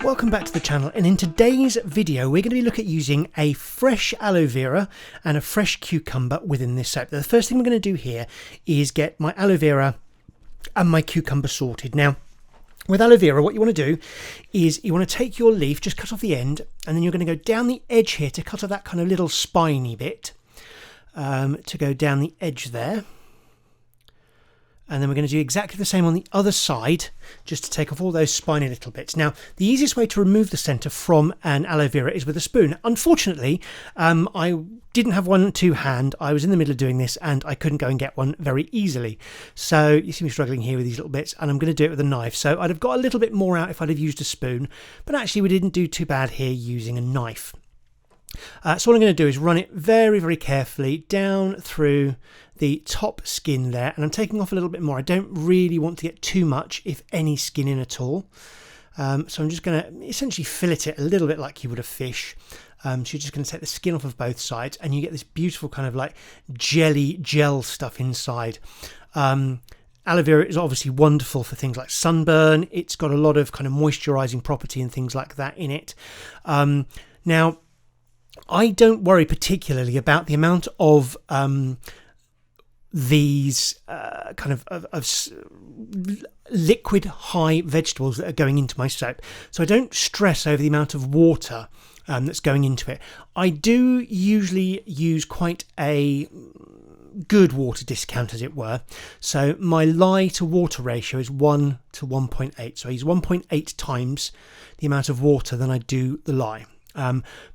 Welcome back to the channel, and in today's video we're going to be looking at using a fresh aloe vera and a fresh cucumber within this soap. The first thing we're going to do here is get my aloe vera and my cucumber sorted. Now with aloe vera, what you want to do is you want to take your leaf, just cut off the end, and then you're going to go down the edge here to cut off that kind of little spiny bit, to go down the edge there. And then we're going to do exactly the same on the other side, just to take off all those spiny little bits. Now, the easiest way to remove the centre from an aloe vera is with a spoon. Unfortunately, I didn't have one to hand. I was in the middle of doing this and I couldn't go and get one very easily. So you see me struggling here with these little bits, and I'm going to do it with a knife. So I'd have got a little bit more out if I'd have used a spoon, but actually we didn't do too bad here using a knife. So what I'm going to do is run it very, very carefully down through the top skin there, and I'm taking off a little bit more. I don't really want to get too much, if any, skin in at all. So I'm just going to essentially fillet it a little bit like you would a fish. So you're just going to take the skin off of both sides, and you get this beautiful kind of like gel stuff inside. Aloe vera is obviously wonderful for things like sunburn. It's got a lot of kind of moisturising property and things like that in it. Now, I don't worry particularly about the amount of these kind of liquid high vegetables that are going into my soap. So I don't stress over the amount of water that's going into it. I do usually use quite a good water discount, as it were. So my lye to water ratio is 1 to 1.8. So I use 1.8 times the amount of water than I do the lye.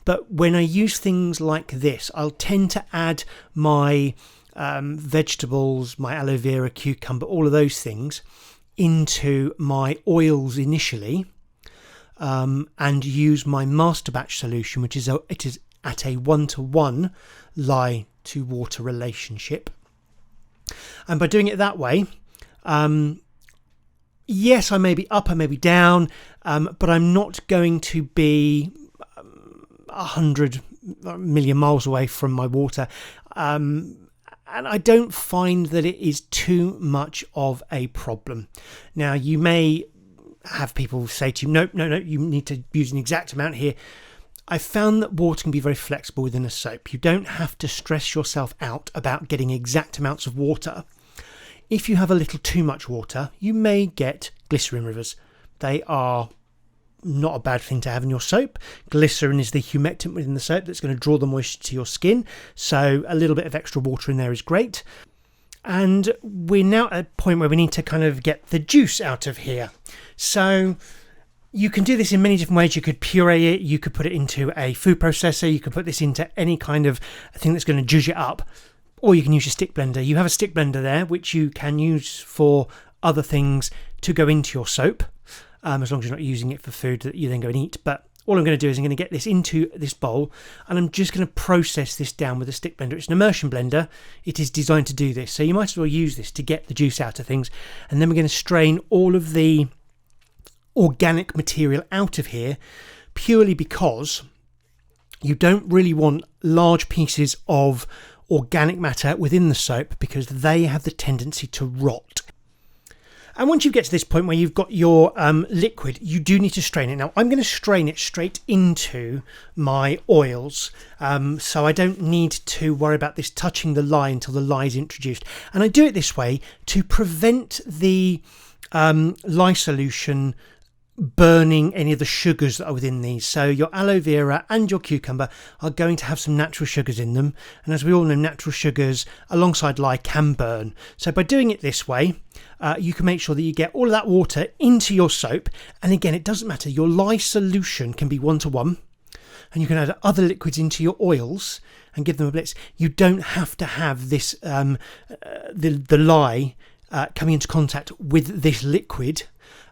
But when I use things like this, I'll tend to add my vegetables, my aloe vera, cucumber, all of those things into my oils initially, and use my master batch solution, which is it is at a 1-to-1 lye to water relationship. And by doing it that way, yes, I may be up, I may be down, but I'm not going to be 100 million miles away from my water, and I don't find that it is too much of a problem. Now, you may have people say to you, no, you need to use an exact amount here. I found that water can be very flexible within a soap. You don't have to stress yourself out about getting exact amounts of water. If you have a little too much water, you may get glycerin rivers. They are not a bad thing to have in your soap. Glycerin is the humectant within the soap that's going to draw the moisture to your skin, so a little bit of extra water in there is great. And we're now at a point where we need to kind of get the juice out of here. So you can do this in many different ways. You could puree it, you could put it into a food processor, you could put this into any kind of thing that's going to zhuzh it up, or you can use your stick blender. You have a stick blender there which you can use for other things to go into your soap, as long as you're not using it for food that you then go and eat. But all I'm going to do is I'm going to get this into this bowl, and I'm just going to process this down with a stick blender. It's an immersion blender. It is designed to do this, so you might as well use this to get the juice out of things. And then we're going to strain all of the organic material out of here, purely because you don't really want large pieces of organic matter within the soap, because they have the tendency to rot. And once you get to this point where you've got your liquid, you do need to strain it. Now, I'm going to strain it straight into my oils, so I don't need to worry about this touching the lye until the lye is introduced. And I do it this way to prevent the lye solution burning any of the sugars that are within these. So your aloe vera and your cucumber are going to have some natural sugars in them, and as we all know, natural sugars alongside lye can burn. So by doing it this way, you can make sure that you get all of that water into your soap. And again, it doesn't matter, your lye solution can be 1-to-1, and you can add other liquids into your oils and give them a blitz. You don't have to have this the lye coming into contact with this liquid,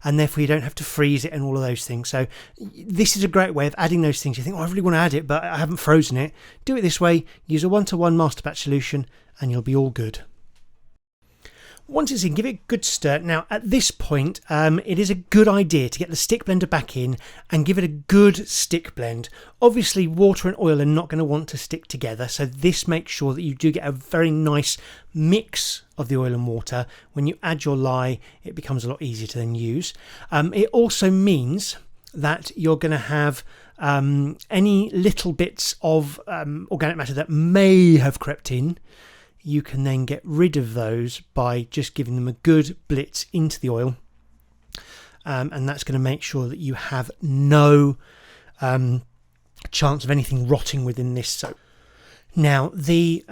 and therefore you don't have to freeze it and all of those things. So this is a great way of adding those things. You think, oh, I really want to add it, but I haven't frozen it. Do it this way, use a 1-to-1 master batch solution, and you'll be all good. Once it's in, give it a good stir. Now, at this point, it is a good idea to get the stick blender back in and give it a good stick blend. Obviously, water and oil are not going to want to stick together, so this makes sure that you do get a very nice mix of the oil and water. When you add your lye, it becomes a lot easier to then use. It also means that you're going to have any little bits of organic matter that may have crept in. You can then get rid of those by just giving them a good blitz into the oil. And that's going to make sure that you have no chance of anything rotting within this soap. Now, the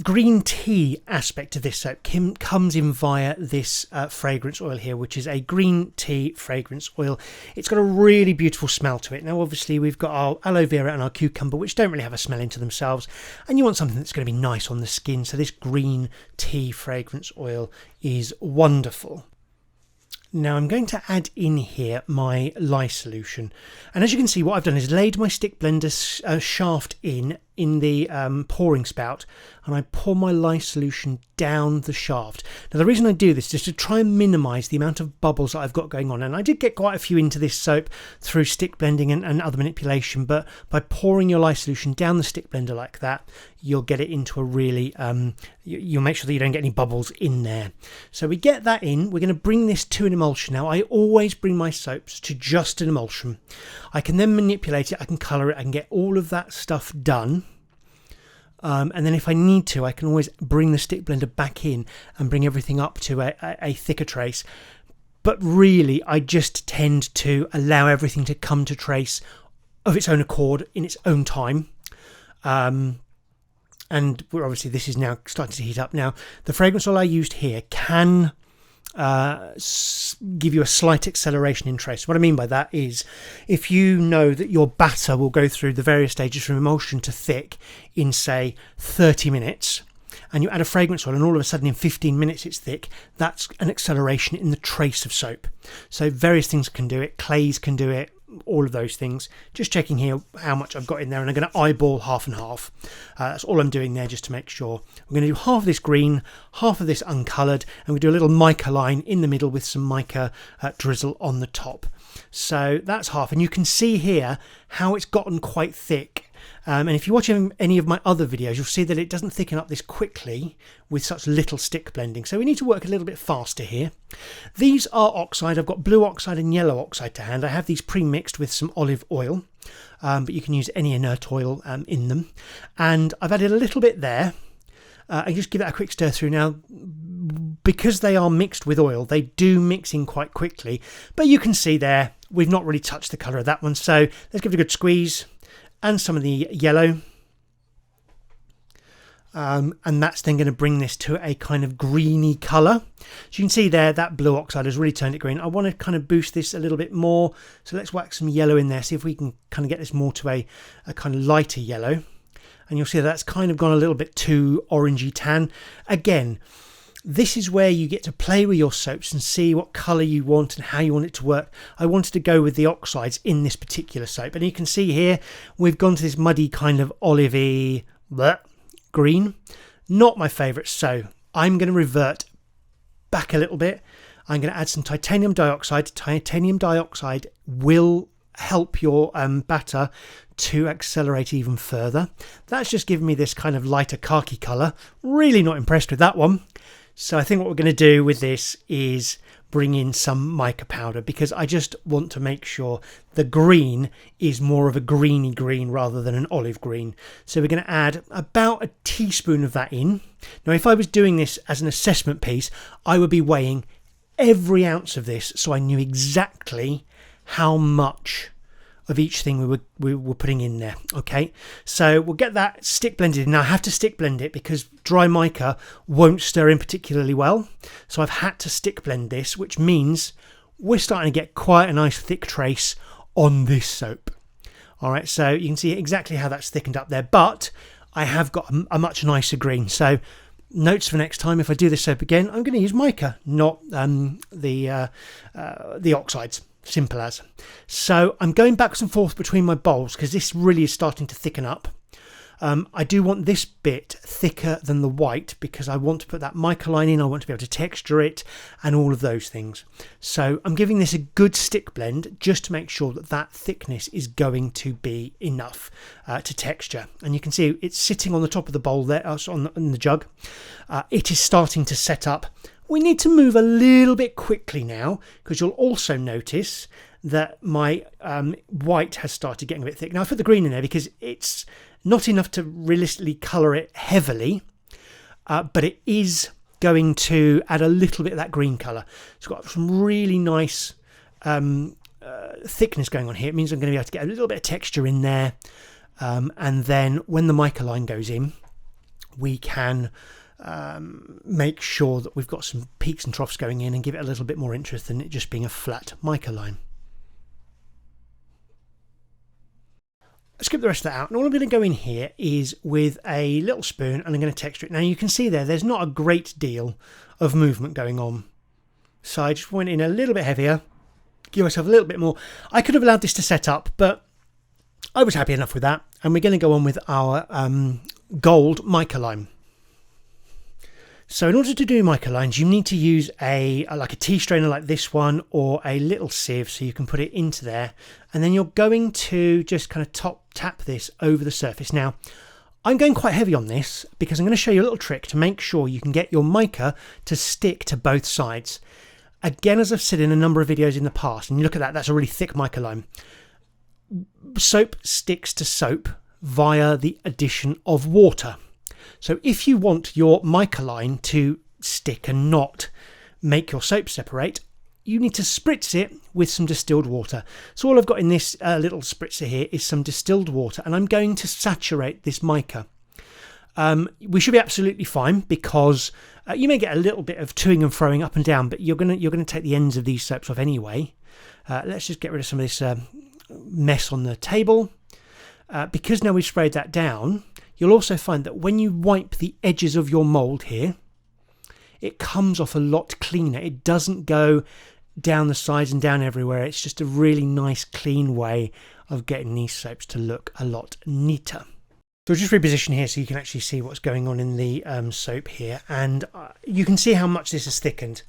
green tea aspect of this soap comes in via this fragrance oil here, which is a green tea fragrance oil. It's got a really beautiful smell to it. Now, obviously, we've got our aloe vera and our cucumber, which don't really have a smell into themselves, and you want something that's going to be nice on the skin. So this green tea fragrance oil is wonderful. Now I'm going to add in here my lye solution, and as you can see, what I've done is laid my stick blender shaft in the pouring spout, and I pour my lye solution down the shaft. Now the reason I do this is to try and minimise the amount of bubbles that I've got going on, and I did get quite a few into this soap through stick blending and other manipulation, but by pouring your lye solution down the stick blender like that, you'll get it into a really, you'll make sure that you don't get any bubbles in there. So we get that in, we're going to bring this to an emulsion. Now I always bring my soaps to just an emulsion. I can then manipulate it, I can colour it, I can get all of that stuff done. And then if I need to, I can always bring the stick blender back in and bring everything up to a thicker trace. But really, I just tend to allow everything to come to trace of its own accord in its own time. And obviously this is now starting to heat up. Now, the fragrance oil I used here can give you a slight acceleration in trace. What I mean by that is, if you know that your batter will go through the various stages from emulsion to thick in, say, 30 minutes, and you add a fragrance oil and all of a sudden in 15 minutes it's thick, that's an acceleration in the trace of soap. So various things can do it, clays can do it, all of those things. Just checking here how much I've got in there, and I'm going to eyeball half and half. That's all I'm doing there, just to make sure. I'm going to do half of this green, half of this uncoloured, and we do a little mica line in the middle with some mica drizzle on the top. So that's half, and you can see here how it's gotten quite thick. And if you watch any of my other videos, you'll see that it doesn't thicken up this quickly with such little stick blending. So we need to work a little bit faster here. These are oxide. I've got blue oxide and yellow oxide to hand. I have these pre-mixed with some olive oil, but you can use any inert oil in them. And I've added a little bit there. I just give that a quick stir through. Now, because they are mixed with oil, they do mix in quite quickly. But you can see there, we've not really touched the colour of that one. So let's give it a good squeeze. And some of the yellow, and that's then going to bring this to a kind of greeny colour. So you can see there that blue oxide has really turned it green. I want to kind of boost this a little bit more, so let's whack some yellow in there, see if we can kind of get this more to a kind of lighter yellow. And you'll see that's kind of gone a little bit too orangey tan. Again, this is where you get to play with your soaps and see what colour you want and how you want it to work. I wanted to go with the oxides in this particular soap. And you can see here, we've gone to this muddy kind of olivey green. Not my favourite, so I'm going to revert back a little bit. I'm going to add some titanium dioxide. Titanium dioxide will help your batter to accelerate even further. That's just given me this kind of lighter khaki colour. Really not impressed with that one. So I think what we're going to do with this is bring in some mica powder, because I just want to make sure the green is more of a greeny green rather than an olive green. So we're going to add about a teaspoon of that in. Now, if I was doing this as an assessment piece, I would be weighing every ounce of this so I knew exactly how much of each thing we were putting in there. Okay, so we'll get that stick blended in. Now I have to stick blend it because dry mica won't stir in particularly well, so I've had to stick blend this, which means we're starting to get quite a nice thick trace on this soap. All right, so you can see exactly how that's thickened up there, but I have got a much nicer green. So notes for next time, if I do this soap again, I'm going to use mica, not the oxides. Simple as. So I'm going backwards and forth between my bowls because this really is starting to thicken up. I do want this bit thicker than the white because I want to put that mica line in, I want to be able to texture it and all of those things. So I'm giving this a good stick blend just to make sure that that thickness is going to be enough to texture. And you can see it's sitting on the top of the bowl there, on the jug. It is starting to set up. We need to move a little bit quickly now because you'll also notice that my white has started getting a bit thick. Now I put the green in there because it's not enough to realistically colour it heavily, but it is going to add a little bit of that green colour. It's got some really nice thickness going on here. It means I'm going to be able to get a little bit of texture in there, and then when the mica line goes in, we can make sure that we've got some peaks and troughs going in and give it a little bit more interest than it just being a flat mica line. Skip the rest of that out, and all I'm going to go in here is with a little spoon, and I'm going to texture it. Now you can see there's not a great deal of movement going on, so I just went in a little bit heavier, give myself a little bit more. I could have allowed this to set up, but I was happy enough with that, and we're going to go on with our gold mica line. So in order to do mica lines, you need to use like a tea strainer like this one, or a little sieve, so you can put it into there, and then you're going to just kind of tap this over the surface. Now I'm going quite heavy on this because I'm going to show you a little trick to make sure you can get your mica to stick to both sides. Again, as I've said in a number of videos in the past, and you look at that, that's a really thick mica line. Soap sticks to soap via the addition of water. So if you want your mica line to stick and not make your soap separate, you need to spritz it with some distilled water. So all I've got in this little spritzer here is some distilled water, and I'm going to saturate this mica. We should be absolutely fine because you may get a little bit of toing and froing up and down, but you're gonna take the ends of these soaps off anyway. Let's just get rid of some of this mess on the table. Because now we've sprayed that down, you'll also find that when you wipe the edges of your mould here, it comes off a lot cleaner. It doesn't go down the sides and down everywhere. It's just a really nice clean way of getting these soaps to look a lot neater. So I'll just reposition here so you can actually see what's going on in the soap here, and you can see how much this has thickened.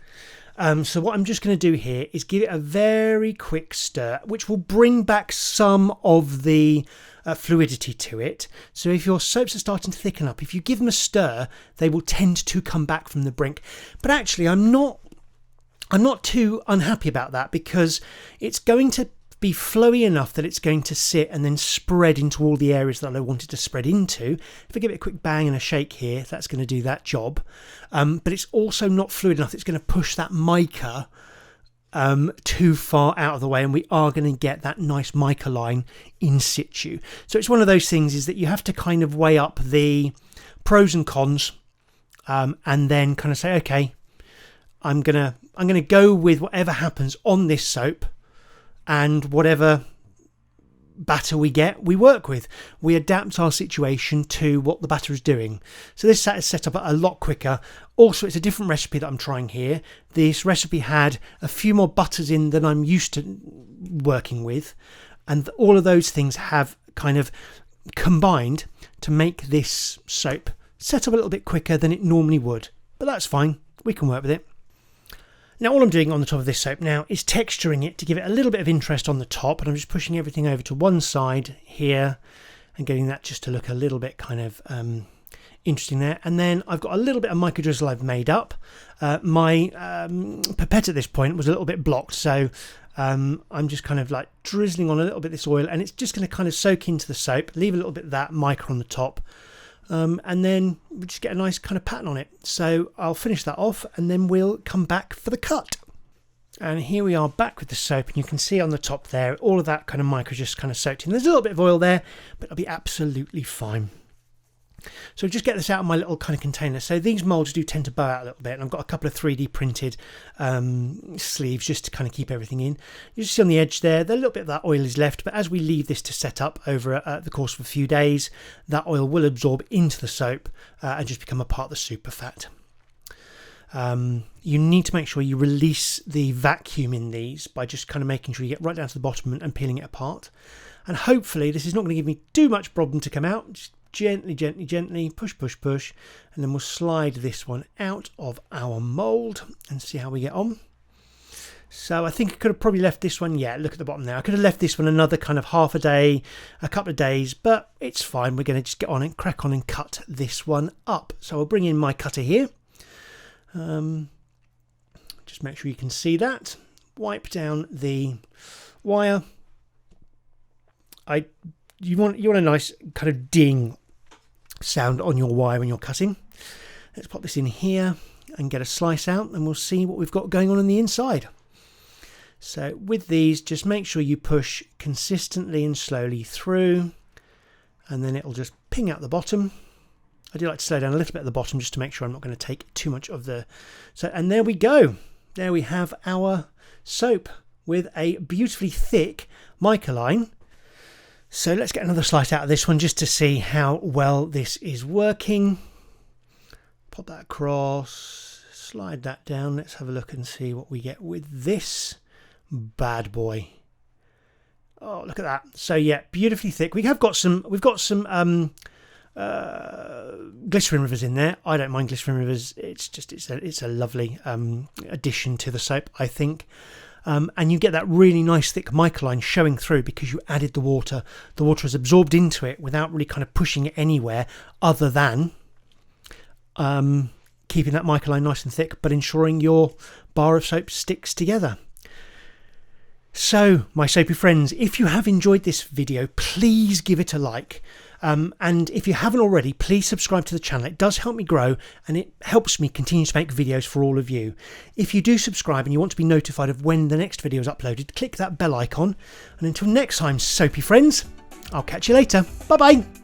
So what I'm just going to do here is give it a very quick stir, which will bring back some of the fluidity to it. So if your soaps are starting to thicken up, if you give them a stir, they will tend to come back from the brink. But actually, I'm not too unhappy about that, because it's going to be flowy enough that it's going to sit and then spread into all the areas that I want it to spread into. If I give it a quick bang and a shake here, that's going to do that job. But it's also not fluid enough. It's going to push that mica too far out of the way, and we are going to get that nice mica line in situ. So it's one of those things is that you have to kind of weigh up the pros and cons, and then kind of say, okay, I'm gonna go with whatever happens on this soap, and whatever batter we get, we work with. We adapt our situation to what the batter is doing. So this is set up a lot quicker. Also, it's a different recipe that I'm trying here. This recipe had a few more butters in than I'm used to working with, and all of those things have kind of combined to make this soap set up a little bit quicker than it normally would. But that's fine, we can work with it. Now all I'm doing on the top of this soap now is texturing it to give it a little bit of interest on the top, and I'm just pushing everything over to one side here and getting that just to look a little bit kind of interesting there. And then I've got a little bit of mica drizzle I've made up. My pipette at this point was a little bit blocked, so I'm just kind of like drizzling on a little bit of this oil, and it's just going to kind of soak into the soap, leave a little bit of that mica on the top. And then we just get a nice kind of pattern on it. So I'll finish that off, and then we'll come back for the cut. And here we are back with the soap, and you can see on the top there, all of that kind of mica just kind of soaked in. There's a little bit of oil there, but it'll be absolutely fine. So just get this out of my little kind of container. So these moulds do tend to bow out a little bit, and I've got a couple of 3D printed sleeves just to kind of keep everything in. You just see on the edge there, a little bit of that oil is left, but as we leave this to set up over the course of a few days, that oil will absorb into the soap and just become a part of the super fat. You need to make sure you release the vacuum in these by just kind of making sure you get right down to the bottom and peeling it apart. And hopefully this is not going to give me too much problem to come out. Just gently, push, and then we'll slide this one out of our mould and see how we get on. So I think I could have probably left this one, yeah, look at the bottom there. I could have left this one another kind of half a day, a couple of days, but it's fine. We're going to just get on and crack on and cut this one up. So I'll bring in my cutter here. Just make sure you can see that. Wipe down the wire. You want a nice kind of ding sound on your wire when you're cutting. Let's pop this in here and get a slice out, and we'll see what we've got going on the inside. So with these, just make sure you push consistently and slowly through, and then it'll just ping out the bottom. I do like to slow down a little bit at the bottom just to make sure I'm not going to take too much of the... And there we go. There we have our soap with a beautifully thick mica line. So let's get another slice out of this one just to see how well this is working. Pop that across, slide that down. Let's have a look and see what we get with this bad boy. Oh, look at that. So yeah, beautifully thick. We've got some glycerin rivers in there. I don't mind glycerin rivers. It's a lovely addition to the soap, I think. And you get that really nice thick mica line showing through because you added the water. The water is absorbed into it without really kind of pushing it anywhere other than keeping that mica line nice and thick, but ensuring your bar of soap sticks together. So, my soapy friends, if you have enjoyed this video, please give it a like. And if you haven't already, please subscribe to the channel. It does help me grow, and it helps me continue to make videos for all of you. If you do subscribe and you want to be notified of when the next video is uploaded, click that bell icon. And until next time, soapy friends, I'll catch you later. Bye bye.